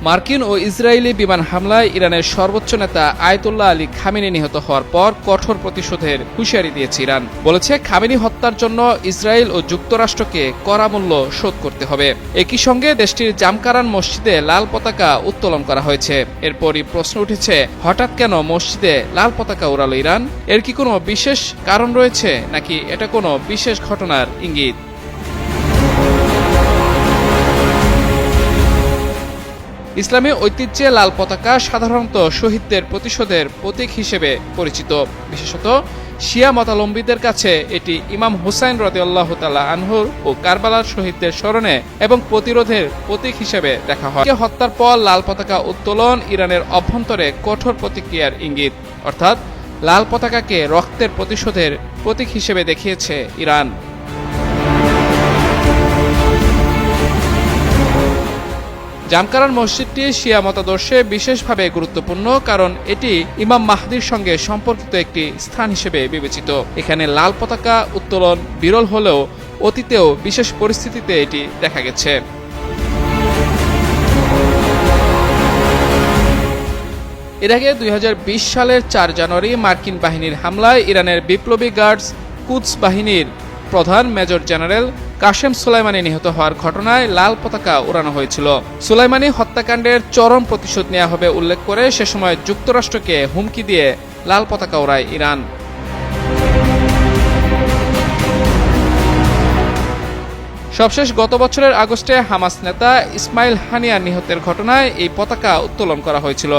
মার্কিন ও ইসরায়েলি বিমান হামলায় ইরানের সর্বোচ্চ নেতা আয়াতুল্লাহ আলী খামেনি নিহত হওয়ার পর কঠোর প্রতিশোধের হুঁশিয়ারি দিয়েছে ইরান। বলেছে, খামেনি হত্যার জন্য ইসরায়েল ও যুক্তরাষ্ট্রকে কড়া মূল্য শোধ করতে হবে। একই সঙ্গে দেশটির জামকারান মসজিদে লাল পতাকা উত্তোলন করা হয়েছে। এরপরই প্রশ্ন উঠেছে, হঠাৎ কেন মসজিদে লাল পতাকা উড়ালো ইরান? এর কি কোনো বিশেষ কারণ রয়েছে, নাকি এটা কোনো বিশেষ ঘটনার ইঙ্গিত? ইসলামী ঐতিহ্যে লাল পতাকা সাধারণত শহীদদের প্রতিশোধের প্রতীক হিসেবে পরিচিত। বিশেষত শিয়া মতাবলম্বীদের কাছে এটি ইমাম হুসাইন রাদিয়াল্লাহু তাআলা আনহুর ও কারবালার শহীদদের স্মরণে এবং প্রতিরোধের প্রতীক হিসেবে দেখা হয়। হত্যার পর লাল পতাকা উত্তোলন ইরানের অভ্যন্তরে কঠোর প্রতিক্রিয়ার ইঙ্গিত। অর্থাৎ লাল পতাকাকে রক্তের প্রতিশোধের প্রতীক হিসেবে দেখিয়েছে ইরান। জামকারান মসজিদটি শিয়া মতাদর্শে বিশেষভাবে গুরুত্বপূর্ণ, কারণ এটি ইমাম মাহদির সঙ্গে সম্পর্কিত একটি স্থান হিসেবে বিবেচিত। এখানে লাল পতাকা উত্তোলন বিরল হলেও অতীতেও বিশেষ পরিস্থিতিতে এটি দেখা গেছে। এর আগে 2020 সালের 4 জানুয়ারি মার্কিন বাহিনীর হামলায় ইরানের বিপ্লবী গার্ডস কুদস বাহিনীর প্রধান মেজর জেনারেল কাশেম সোলাইমানি নিহত হওয়ার ঘটনায় লাল পতাকা উড়ানো হয়েছিল। সোলাইমানি হত্যাকাণ্ডের চরম প্রতিশোধ নেওয়া হবে উল্লেখ করে সে সময় যুক্তরাষ্ট্রকে হুমকি দিয়ে লাল পতাকা ওড়ায় ইরান। সবশেষ গত বছরের আগস্টে হামাস নেতা ইসমাইল হানিয়ার নিহতের ঘটনায় এই পতাকা উত্তোলন করা হয়েছিল।